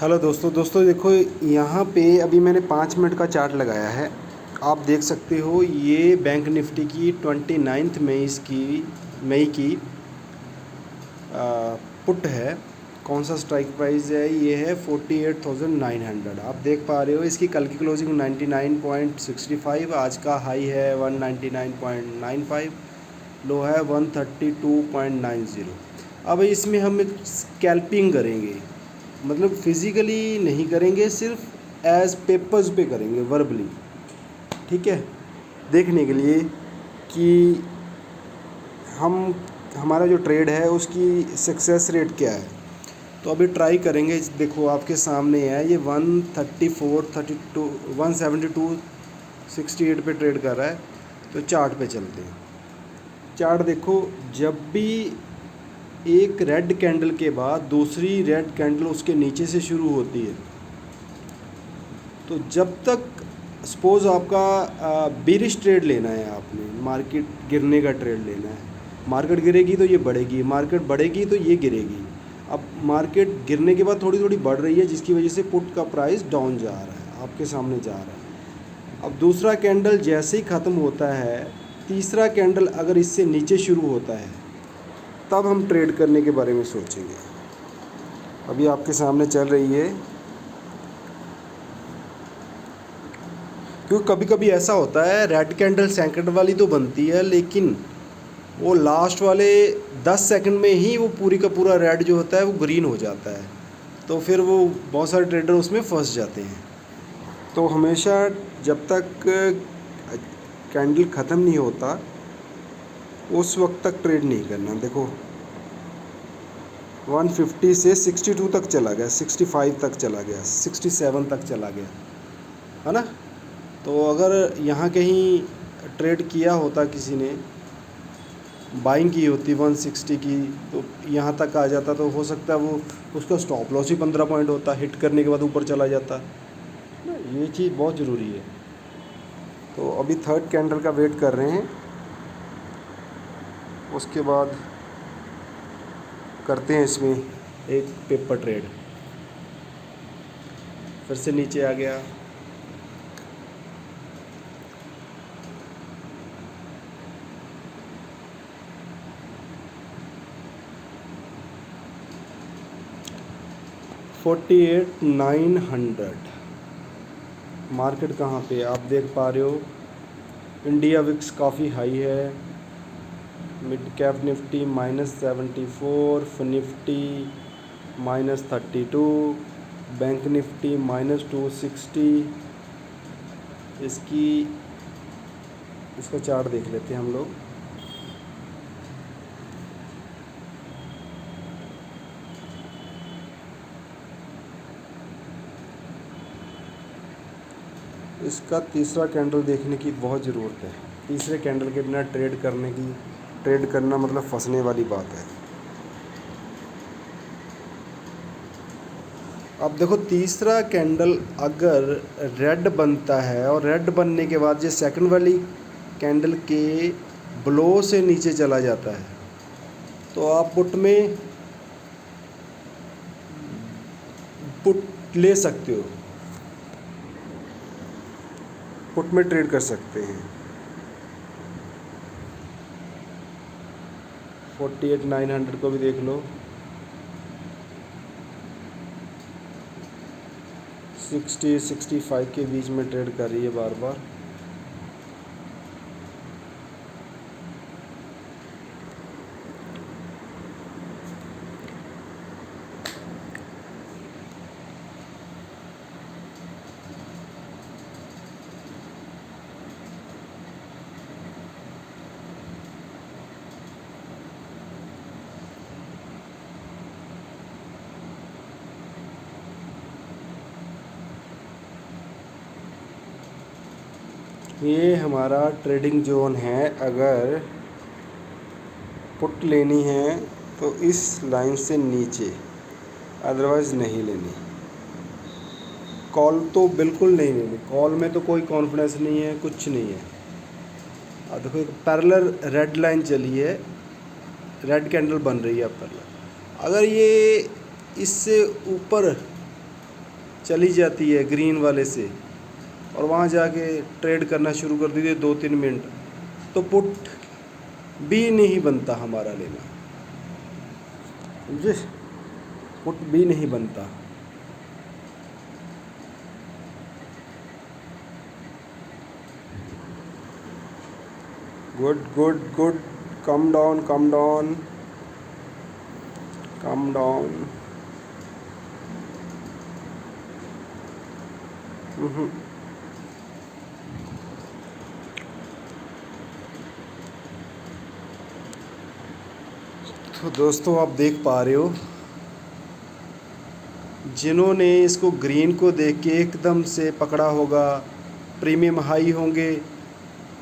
Hello दोस्तों देखो, यहाँ पे अभी मैंने 5 मिनट का चार्ट लगाया है। आप देख सकते हो ये बैंक निफ्टी की 29 मई की पुट है। कौन सा स्ट्राइक प्राइस है? ये है 48,900। आप देख पा रहे हो इसकी कल की क्लोजिंग 99.65, आज का हाई है 199.95, लो है 132.90। अब इसमें हम एक स्कैल्पिंग करेंगे, मतलब फिज़िकली नहीं करेंगे, सिर्फ एज पेपर्स पे करेंगे, वर्बली। ठीक है, देखने के लिए कि हम हमारा जो ट्रेड है उसकी सक्सेस रेट क्या है। तो अभी ट्राई करेंगे। देखो आपके सामने है, ये 134, 32, 172, 68 पे ट्रेड कर रहा है। तो चार्ट पे चलते हैं। चार्ट देखो, जब भी एक रेड कैंडल के बाद दूसरी रेड कैंडल उसके नीचे से शुरू होती है, तो जब तक सपोज़ आपका बेरिश ट्रेड लेना है, आपने मार्केट गिरने का ट्रेड लेना है, मार्केट गिरेगी तो ये बढ़ेगी, मार्केट बढ़ेगी तो ये गिरेगी। अब मार्केट गिरने के बाद थोड़ी थोड़ी बढ़ रही है, जिसकी वजह से पुट का प्राइस डाउन जा रहा है, आपके सामने जा रहा है। अब दूसरा कैंडल जैसे ही ख़त्म होता है, तीसरा कैंडल अगर इससे नीचे शुरू होता है, तब हम ट्रेड करने के बारे में सोचेंगे। अभी आपके सामने चल रही है, क्योंकि कभी कभी ऐसा होता है रेड कैंडल सेकंड वाली तो बनती है, लेकिन वो लास्ट वाले 10 सेकंड में ही वो पूरी का पूरा रेड जो होता है वो ग्रीन हो जाता है। तो फिर वो बहुत सारे ट्रेडर उसमें फंस जाते हैं। तो हमेशा जब तक कैंडल ख़त्म नहीं होता उस वक्त तक ट्रेड नहीं करना। देखो 150 से 62 तक चला गया, 65 तक चला गया, 67 तक चला गया, है ना। तो अगर यहाँ कहीं ट्रेड किया होता, किसी ने बाइंग की होती 160 की, तो यहाँ तक आ जाता, तो हो सकता है वो उसका स्टॉप लॉस ही 15 पॉइंट होता, हिट करने के बाद ऊपर चला जाता ना। ये चीज़ बहुत ज़रूरी है। तो अभी थर्ड कैंडल का वेट कर रहे हैं, उसके बाद करते हैं इसमें एक पेपर ट्रेड। फिर से नीचे आ गया, $48,900। मार्केट कहाँ पे आप देख पा रहे हो, इंडिया विक्स काफ़ी हाई है, mid cap Nifty -74, Nifty -32, bank Nifty -260। इसका चार्ट देख लेते हैं हम लोग। इसका तीसरा कैंडल देखने की बहुत ज़रूरत है। तीसरे कैंडल के बिना ट्रेड करना मतलब फंसने वाली बात है। अब देखो, तीसरा कैंडल अगर रेड बनता है और रेड बनने के बाद जो सेकंड वाली कैंडल के ब्लो से नीचे चला जाता है, तो आप पुट ले सकते हो, पुट में ट्रेड कर सकते हैं। 48,900 को भी देख लो, 60-65 के बीच में ट्रेड कर रही है बार बार। ये हमारा ट्रेडिंग जोन है। अगर पुट लेनी है तो इस लाइन से नीचे, अदरवाइज़ नहीं लेनी। कॉल तो बिल्कुल नहीं लेनी, कॉल में तो कोई कॉन्फिडेंस नहीं है, कुछ नहीं है। अब देखो, एक पैरेलल रेड लाइन चली है, रेड कैंडल बन रही है पैरेलल। अगर ये इससे ऊपर चली जाती है ग्रीन वाले से और वहाँ जाके ट्रेड करना शुरू कर दीजिए 2-3 मिनट, तो पुट भी नहीं बनता हमारा लेना, समझे? पुट भी नहीं बनता। Good good good, come down come down come down. तो दोस्तों आप देख पा रहे हो, जिन्होंने इसको ग्रीन को देख के एकदम से पकड़ा होगा, प्रीमियम हाई होंगे,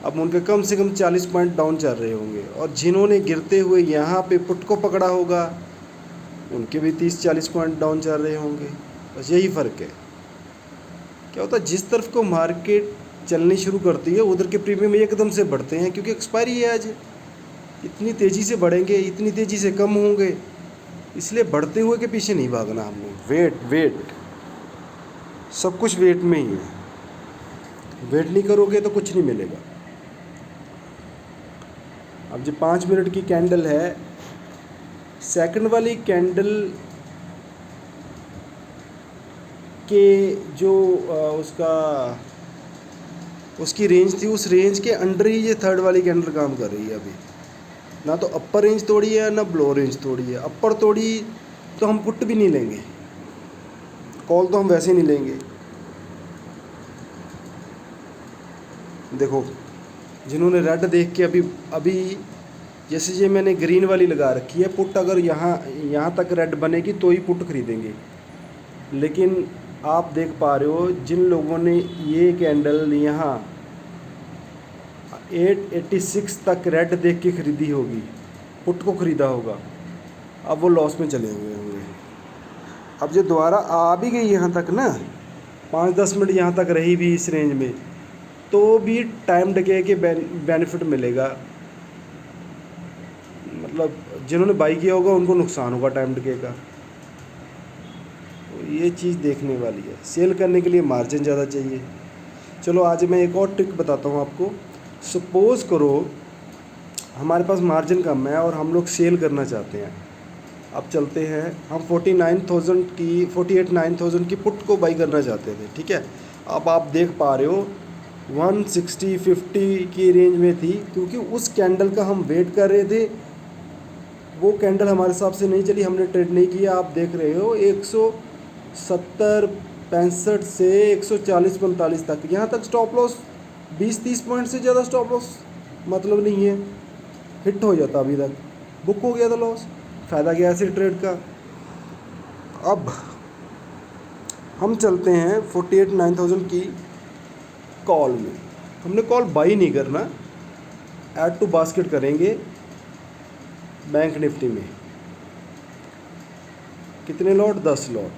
अब उनके कम से कम 40 पॉइंट डाउन चल रहे होंगे, और जिन्होंने गिरते हुए यहाँ पे पुट को पकड़ा होगा उनके भी 30-40 पॉइंट डाउन चल रहे होंगे। बस यही फ़र्क है। क्या होता है, जिस तरफ को मार्केट चलनी शुरू करती है उधर के प्रीमियम एकदम से बढ़ते हैं, क्योंकि एक्सपायरी है आज, इतनी तेज़ी से बढ़ेंगे, इतनी तेज़ी से कम होंगे, इसलिए बढ़ते हुए के पीछे नहीं भागना हमने। वेट वेट, सब कुछ वेट में ही है। वेट नहीं करोगे तो कुछ नहीं मिलेगा। अब जो 5 मिनट की कैंडल है, सेकंड वाली कैंडल के जो उसकी रेंज थी, उस रेंज के अंडर ही ये थर्ड वाली कैंडल काम कर रही है। अभी ना तो अपर रेंज तोड़ी है ना ब्लो रेंज तोड़ी है। अपर तोड़ी तो हम पुट भी नहीं लेंगे, कॉल तो हम वैसे नहीं लेंगे। देखो, जिन्होंने रेड देख के अभी जैसे ये मैंने ग्रीन वाली लगा रखी है, पुट अगर यहाँ तक रेड बनेगी तो ही पुट खरीदेंगे। लेकिन आप देख पा रहे हो, जिन लोगों ने ये कैंडल यहाँ 886 तक रेड देख के ख़रीदी होगी, पुट को ख़रीदा होगा, अब वो लॉस में चले हुए होंगे। अब जो दोबारा आ भी गई यहाँ तक ना, 5-10 मिनट यहाँ तक रही भी इस रेंज में, तो भी टाइम डिके के बेनिफिट मिलेगा। मतलब जिन्होंने बाई किया होगा उनको नुकसान होगा टाइम डिके का। तो ये चीज़ देखने वाली है। सेल करने के लिए मार्जिन ज़्यादा चाहिए। चलो आज मैं एक और ट्रिक बताता हूँ आपको। सपोज़ करो हमारे पास मार्जिन कम है और हम लोग सेल करना चाहते हैं। अब चलते हैं, हम 48,900 की पुट को बाई करना चाहते थे, ठीक है। अब आप देख पा रहे हो 160-50 की रेंज में थी, क्योंकि उस कैंडल का हम वेट कर रहे थे। वो कैंडल हमारे हिसाब से नहीं चली, हमने ट्रेड नहीं किया। आप देख रहे हो 170-65 से 140-45 तक, यहाँ तक स्टॉप लॉस 20-30 पॉइंट से ज़्यादा स्टॉप लॉस मतलब नहीं है। हिट हो जाता, अभी तक बुक हो गया था लॉस, फ़ायदा गया ऐसे ट्रेड का। अब हम चलते हैं 48,900 की कॉल में। हमने कॉल बाई नहीं करना, ऐड टू बास्केट करेंगे बैंक निफ्टी में। कितने लॉट? 10 लॉट।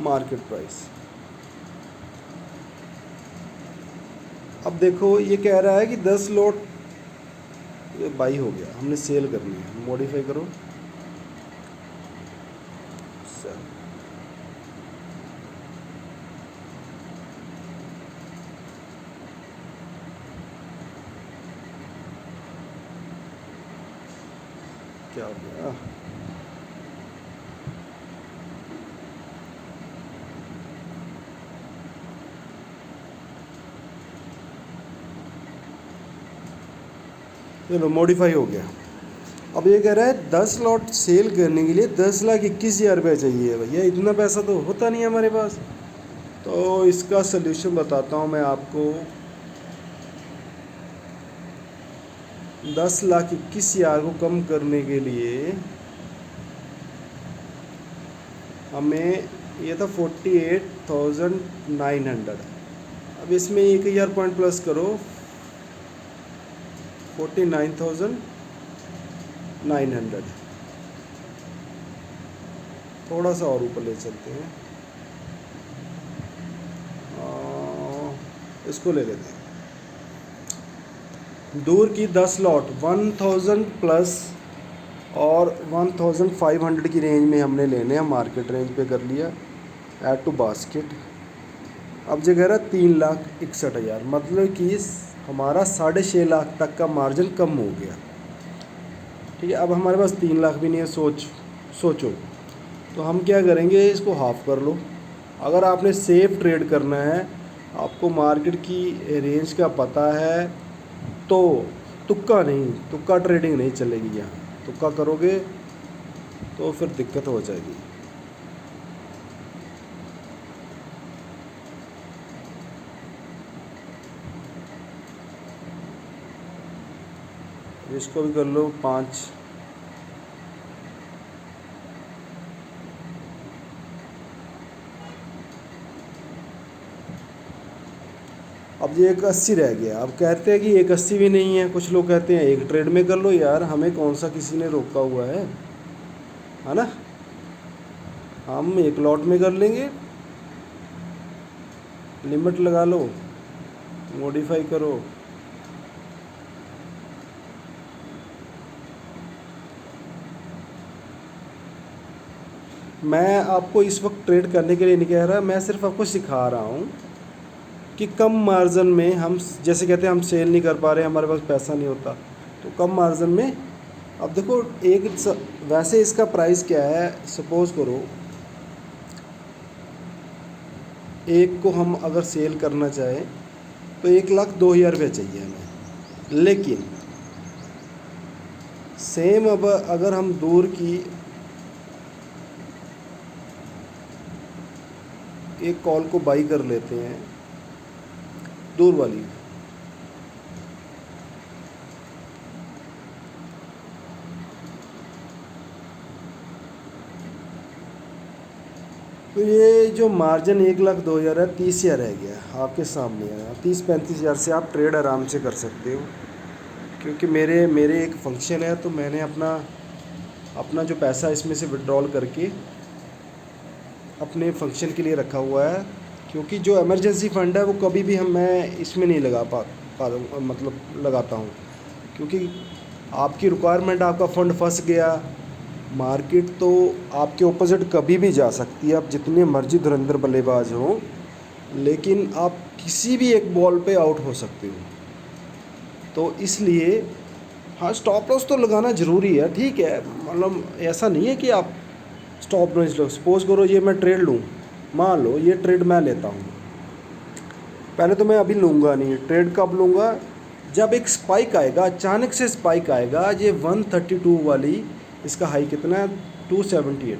मार्केट प्राइस, अब देखो ये कह रहा है कि 10 लॉट ये बाई हो गया, हमने सेल करनी है। मॉडिफाई करो, सेल। क्या हो गया? चलो मॉडिफाई हो गया। अब ये कह रहा है 10 लॉट सेल करने के लिए 10,21,000 रुपये चाहिए। भैया इतना पैसा तो होता नहीं है हमारे पास। तो इसका सलूशन बताता हूँ मैं आपको। 10,21,000 को कम करने के लिए हमें, ये था 48,900। अब इसमें 1,000 पॉइंट प्लस करो, 49,900। थोड़ा सा और ऊपर ले चलते हैं, इसको ले लेते हैं। दूर की 10 लॉट 1,000 प्लस और 1500 की रेंज में हमने लेने हैं, मार्केट रेंज पे कर लिया, ऐड टू बास्केट। अब जो कह रहा है 3,61,000, मतलब कि हमारा 6.5 लाख तक का मार्जिन कम हो गया। ठीक है, अब हमारे पास 3 लाख भी नहीं है, सोचो तो हम क्या करेंगे, इसको हाफ़ कर लो। अगर आपने सेफ ट्रेड करना है, आपको मार्केट की रेंज का पता है, तो तुक्का नहीं, तुक्का ट्रेडिंग नहीं चलेगी यहाँ। तुक्का करोगे तो फिर दिक्कत हो जाएगी। इसको भी कर लो 5। अब ये 180 रह गया। अब कहते हैं कि 180 भी नहीं है, कुछ लोग कहते हैं एक ट्रेड में कर लो। यार हमें कौन सा किसी ने रोका हुआ है ना, हम एक लॉट में कर लेंगे। लिमिट लगा लो, मॉडिफाई करो। मैं आपको इस वक्त ट्रेड करने के लिए नहीं कह रहा, मैं सिर्फ आपको सिखा रहा हूँ कि कम मार्जिन में हम, जैसे कहते हैं हम सेल नहीं कर पा रहे, हमारे पास पैसा नहीं होता, तो कम मार्जिन में। अब देखो वैसे इसका प्राइस क्या है, सपोज़ करो एक को हम अगर सेल करना चाहें तो 1,02,000 रुपये चाहिए हमें। लेकिन सेम अब अगर हम दूर की एक कॉल को बाई कर लेते हैं, दूर वाली, तो ये जो मार्जिन 1,02,000 है, 30,000 रह गया आपके सामने है। 30-35 हज़ार से आप ट्रेड आराम से कर सकते हो। क्योंकि मेरे एक फंक्शन है, तो मैंने अपना जो पैसा इसमें से विड्रॉल करके अपने फंक्शन के लिए रखा हुआ है। क्योंकि जो इमरजेंसी फ़ंड है वो कभी भी मैं इसमें नहीं लगा मतलब लगाता हूँ। क्योंकि आपकी रिक्वायरमेंट, आपका फ़ंड फंस गया, मार्केट तो आपके ऑपोजिट कभी भी जा सकती है। आप जितने मर्जी धुरंधर बल्लेबाज हों, लेकिन आप किसी भी एक बॉल पे आउट हो सकते हो। तो इसलिए हाँ, स्टॉप लॉस तो लगाना ज़रूरी है। ठीक है, मतलब ऐसा नहीं है कि आप स्टॉप लॉस लो। सपोज़ करो ये मैं ट्रेड लूँ, मान लो ये ट्रेड मैं लेता हूँ, पहले तो मैं अभी लूँगा नहीं। ट्रेड कब लूँगा, जब एक स्पाइक आएगा, अचानक से स्पाइक आएगा। ये 132 वाली, इसका हाई कितना है, 278,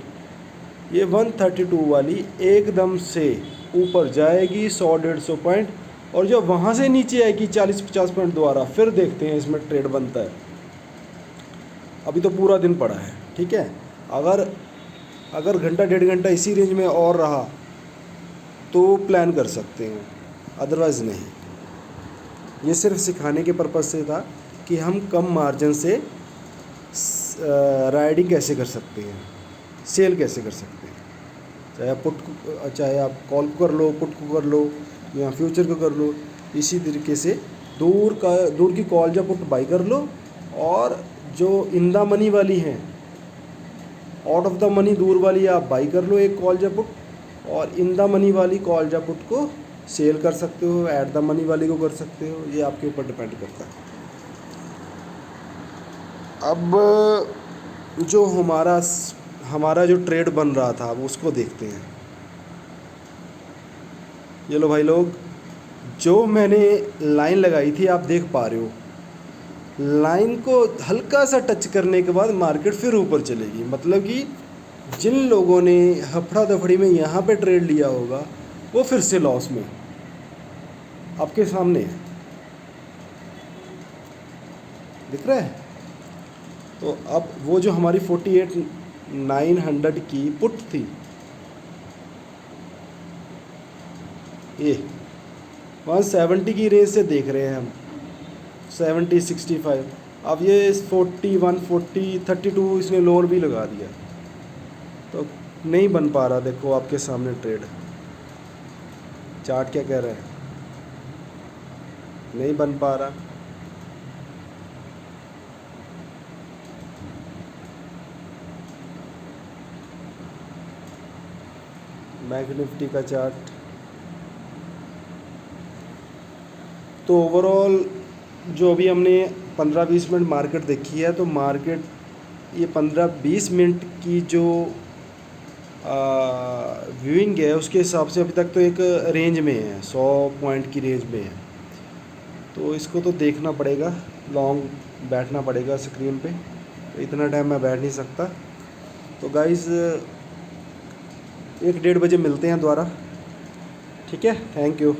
ये 132 वाली एकदम से ऊपर जाएगी 100-150 पॉइंट, और जब वहाँ से नीचे आएगी 40-50 पॉइंट दोबारा, फिर देखते हैं इसमें ट्रेड बनता है। अभी तो पूरा दिन पड़ा है। ठीक है, अगर घंटा 1.5 घंटा इसी रेंज में और रहा तो प्लान कर सकते हैं, अदरवाइज़ नहीं। ये सिर्फ सिखाने के पर्पज़ से था कि हम कम मार्जिन से राइडिंग कैसे कर सकते हैं, सेल कैसे कर सकते हैं। चाहे आप कॉल को कर लो, पुट को कर लो, या फ्यूचर को कर लो। इसी तरीके से दूर की कॉल या पुट बाई कर लो, और जो इन द मनी वाली हैं, आउट ऑफ द मनी दूर वाली आप बाई कर लो एक कॉल या पुट, और इन द मनी वाली कॉल या पुट को सेल कर सकते हो, ऐट द मनी वाली को कर सकते हो। ये आपके ऊपर डिपेंड करता है। अब जो हमारा जो ट्रेड बन रहा था, अब उसको देखते हैं। ये लो भाई लोग, जो मैंने लाइन लगाई थी आप देख पा रहे हो, लाइन को हल्का सा टच करने के बाद मार्केट फिर ऊपर चलेगी। मतलब कि जिन लोगों ने हफड़ा दफड़ी में यहाँ पे ट्रेड लिया होगा, वो फिर से लॉस में। आपके सामने है, दिख रहा है। तो अब वो जो हमारी 48,900 की पुट थी, ये 170 की रेंज से देख रहे हैं हम, 70, 65। अब ये 41, 40, 32 इसने लोअर भी लगा दिया, तो नहीं बन पा रहा। देखो आपके सामने ट्रेड चार्ट क्या कह रहा है, नहीं बन पा रहा। बैंक निफ्टी का चार्ट। तो ओवरऑल जो अभी हमने 15-20 मिनट मार्केट देखी है, तो मार्केट ये 15-20 मिनट की जो व्यूइंग है उसके हिसाब से अभी तक तो एक रेंज में है, 100 पॉइंट की रेंज में है। तो इसको तो देखना पड़ेगा, लॉन्ग बैठना पड़ेगा स्क्रीन पे, तो इतना टाइम मैं बैठ नहीं सकता। तो गाइज़ 1-1:30 बजे मिलते हैं दोबारा, ठीक है। Thank you.